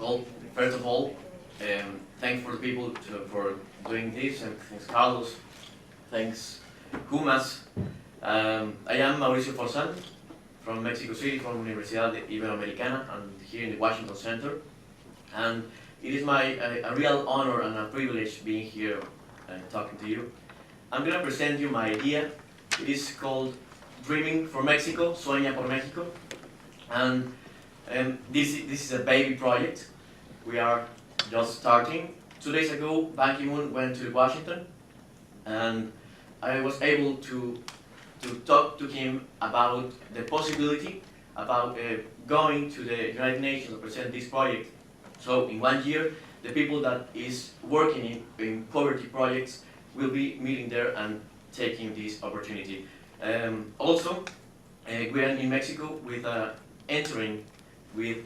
Well, first of all, thanks for the people for doing this, and thanks Carlos, thanks Kumas. I am Mauricio Forzan from Mexico City, from Universidad Iberoamericana, and here in the Washington Center. And it is a real honor and a privilege being here talking to you. I'm going to present you my idea. It is called Dreaming for Mexico, Sueña por México. And this is a baby project. We are just starting. 2 days ago, Ban Ki-moon went to Washington, and I was able to talk to him about the possibility about going to the United Nations to present this project. So in 1 year, the people that is working in poverty projects will be meeting there and taking this opportunity. Also, we are in Mexico with entering with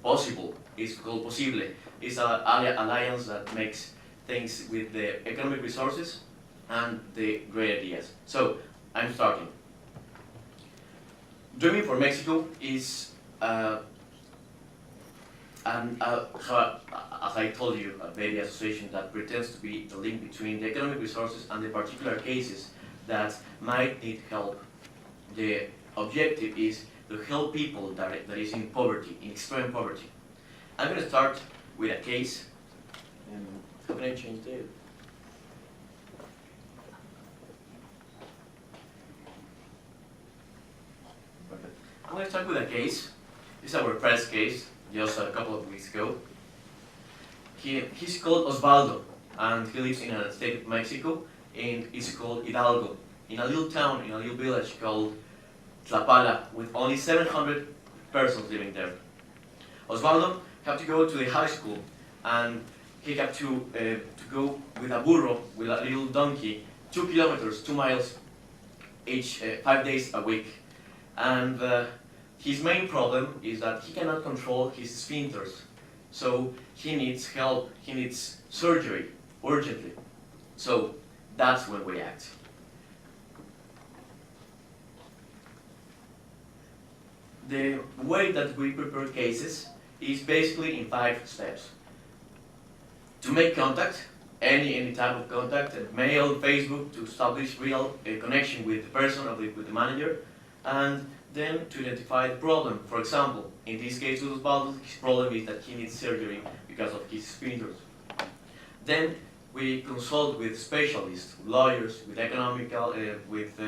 Possible. It's called Posible. It's an alliance that makes things with the economic resources and the great ideas. So, I'm starting. Dreaming for Mexico is, as I told you, a baby association that pretends to be the link between the economic resources and the particular cases that might need help. The objective is to help people that is in poverty, in extreme poverty. I'm going to start with a case. How can I change the? I'm going to start with a case. This is our first case, just a couple of weeks ago. He's called Osvaldo, and he lives in a state of Mexico, and it's called Hidalgo, in a little town, in a little village called Tlapala, with only 700 persons living there. Osvaldo had to go to the high school, and he had to go with a burro, with a little donkey, 2 kilometers, 2 miles, each 5 days a week. And his main problem is that he cannot control his sphincters. So he needs help, he needs surgery, urgently. So that's when we act. The way that we prepare cases is basically in 5 steps. To make contact, any type of contact, mail, Facebook, to establish real connection with the person or with the manager, and then to identify the problem. For example, in this case with Osvaldo, his problem is that he needs surgery because of his sphincters. Then we consult with specialists, lawyers, with economical, with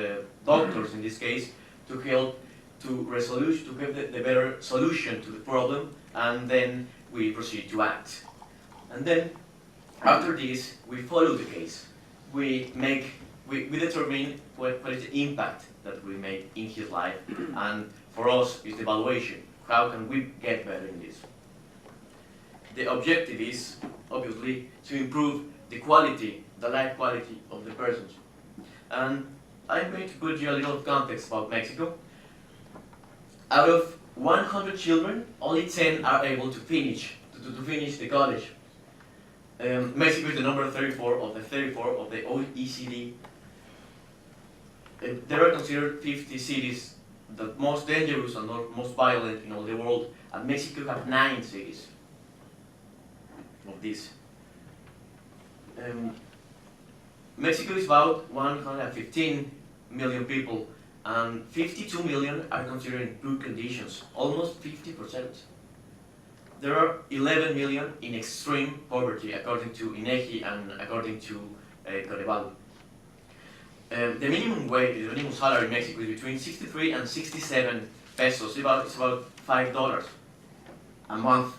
doctors in this case, to help to give the better solution to the problem, and then we proceed to act. And then, after this, we follow the case. We determine what is the impact that we make in his life, and for us is the evaluation. How can we get better in this? The objective is, obviously, to improve the quality, the life quality of the persons. And I'm going to put you a little context about Mexico. Out of 100 children, only 10 are able to finish the college. Mexico is the number 34 of the OECD. There are considered 50 cities the most dangerous and most violent in all the world, and Mexico have 9 cities of this. Mexico is about 115 million people, and 52 million are considered in poor conditions, almost 50%. There are 11 million in extreme poverty, according to INEGI and according to Coneval. The minimum wage, the minimum salary in Mexico is between 63 and 67 pesos. It's about $5 a month.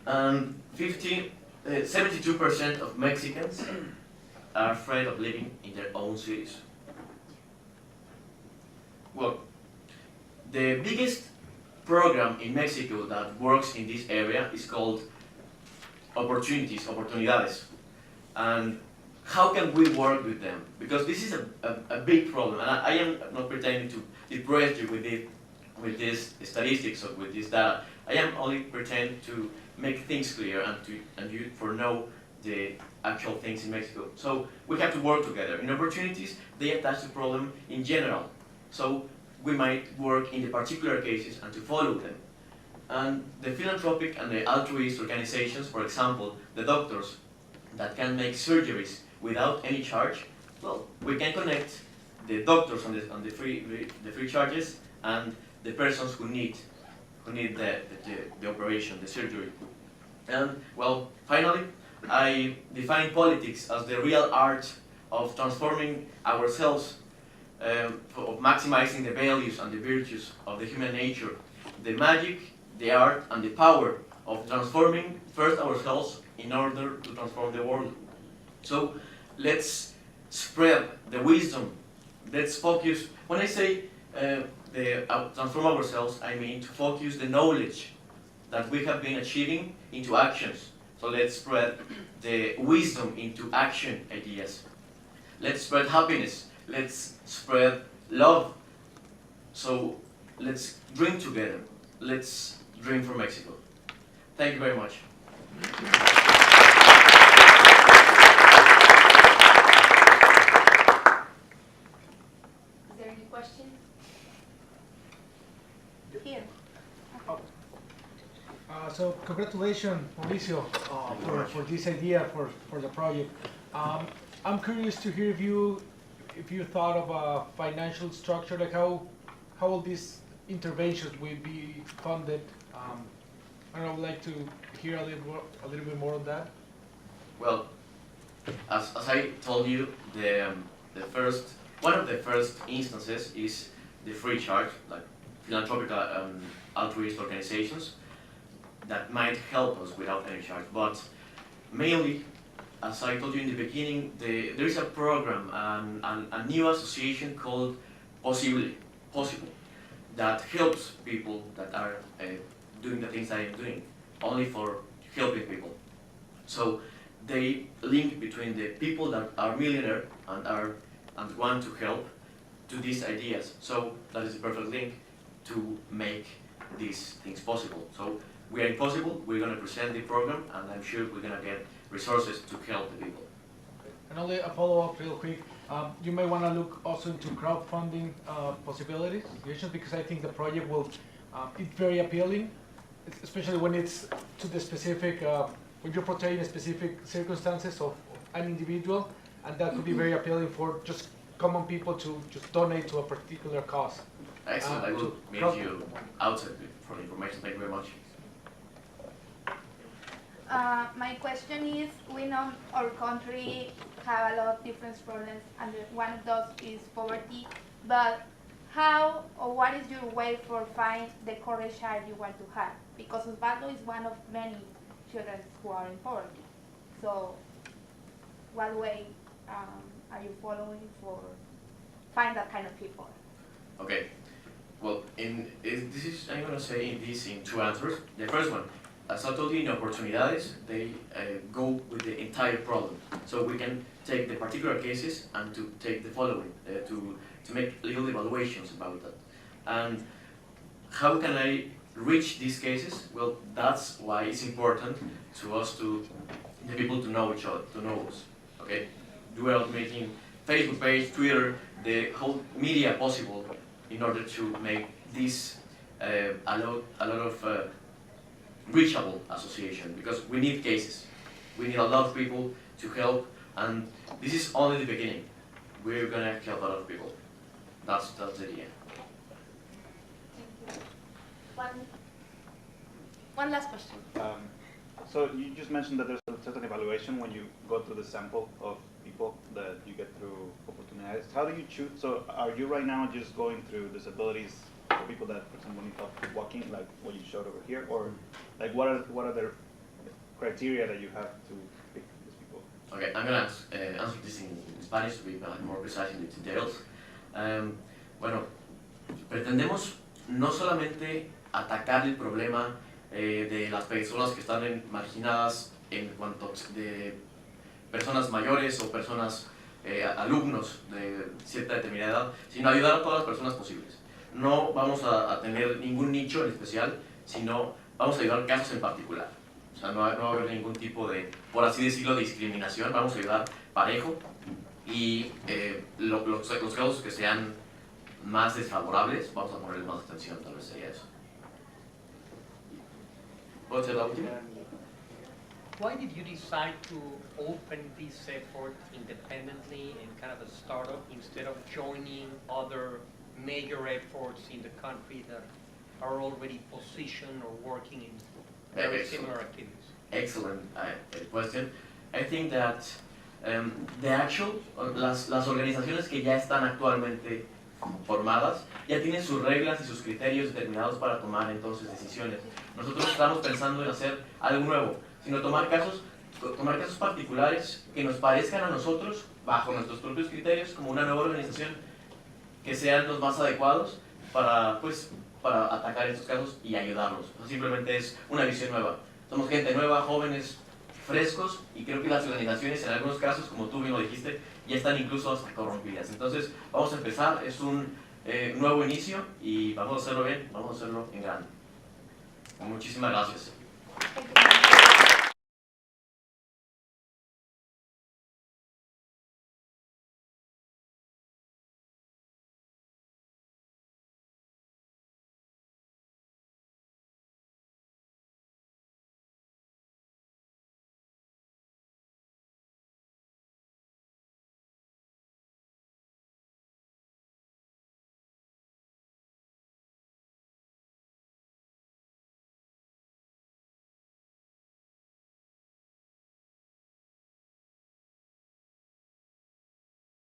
And 72% of Mexicans are afraid of living in their own cities. Well, the biggest program in Mexico that works in this area is called Oportunidades. And how can we work with them? Because this is a big problem, and I am not pretending to depress you with these statistics or with this data. I am only pretending to make things clear and you for know the actual things in Mexico. So we have to work together. In opportunities, they attach the problem in general. So we might work in the particular cases and to follow them. And the philanthropic and the altruist organizations, for example, the doctors that can make surgeries without any charge, well, we can connect the doctors on the free charges and the persons who need the operation, the surgery. And well, finally, I define politics as the real art of transforming ourselves, of maximizing the values and the virtues of the human nature, the magic, the art, and the power of transforming first ourselves in order to transform the world. So let's spread the wisdom. Let's focus. When I say transform ourselves, I mean to focus the knowledge that we have been achieving into actions. So let's spread the wisdom into action ideas. Let's spread happiness. Let's spread love. So let's dream together. Let's dream for Mexico. Thank you very much. Is there any questions? Here. So congratulations, Mauricio, for this idea for the project. I'm curious to hear if you thought of a financial structure, like how all these interventions will be funded. I would like to hear a little bit more on that. Well, as I told you, one of the first instances is the free charge, like philanthropic altruist organizations that might help us without any charge. But mainly, as I told you in the beginning, there is a program, a new association called Possible, that helps people that are doing the things I am doing, only for helping people. So they link between the people that are millionaire and want to help to these ideas. So that is a perfect link to make these things possible. So we are impossible, we're going to present the program, and I'm sure we're going to get resources to help the people. And only a follow-up real quick. You may want to look also into crowdfunding possibilities, because I think the project will, it's very appealing, especially when it's to the specific, when you're portraying specific circumstances of an individual, and that could be very appealing for just common people to just donate to a particular cause. Excellent, I will meet you outside for the information. Thank you very much. My question is, we know our country have a lot of different problems, and one of those is poverty, but how or what is your way for find the correct child you want to have? Because Osvaldo is one of many children who are in poverty. So what way are you following for find that kind of people? Okay, well, I'm going to say this in two answers. The first one, as I told you, in oportunidades, they go with the entire problem. So we can take the particular cases and to take the following, to make little evaluations about that. And how can I reach these cases? Well, that's why it's important to us, the people to know each other, to know us, okay? We are making Facebook page, Twitter, the whole media possible in order to make this a lot of reachable association, because we need cases. We need a lot of people to help, and this is only the beginning. We're gonna help a lot of people. That's the idea. Thank you. One last question. So you just mentioned that there's a certain evaluation when you go through the sample of people that you get through opportunities. How do you choose? So are you right now just going through disabilities for people that, for example, need help walking, like what you showed over here, or like what are the criteria that you have to pick these people? Okay, I'm gonna answer this in Spanish to be more precise in the details. Bueno, pretendemos no solamente atacar el problema de las personas que están marginadas en cuanto de personas mayores o personas, alumnos de cierta determinada edad, sino ayudar a todas las personas posibles. No vamos a tener ningún nicho en especial, sino vamos a ayudar casos en particular. O sea, no va a haber ningún tipo de, por así decirlo, de discriminación. Vamos a ayudar parejo y los casos que sean más desfavorables, vamos a ponerles más atención, tal vez sería eso. ¿Puedo hacer la última? Why did you decide to open this effort independently and kind of a startup instead of joining other major efforts in the country that are already positioned or working in very similar activities? Excellent question. I think that the actual, las organizaciones que ya están actualmente formadas ya tienen sus reglas y sus criterios determinados para tomar entonces decisiones. Nosotros estamos pensando en hacer algo nuevo, sino tomar casos particulares que nos parezcan a nosotros, bajo nuestros propios criterios, como una nueva organización, que sean los más adecuados para atacar estos casos y ayudarlos. Simplemente es una visión nueva. Somos gente nueva, jóvenes, frescos, y creo que las organizaciones en algunos casos, como tú bien lo dijiste, ya están incluso hasta corrompidas. Entonces vamos a empezar, es un nuevo inicio y vamos a hacerlo bien, vamos a hacerlo en grande. Muchísimas gracias. Thank you.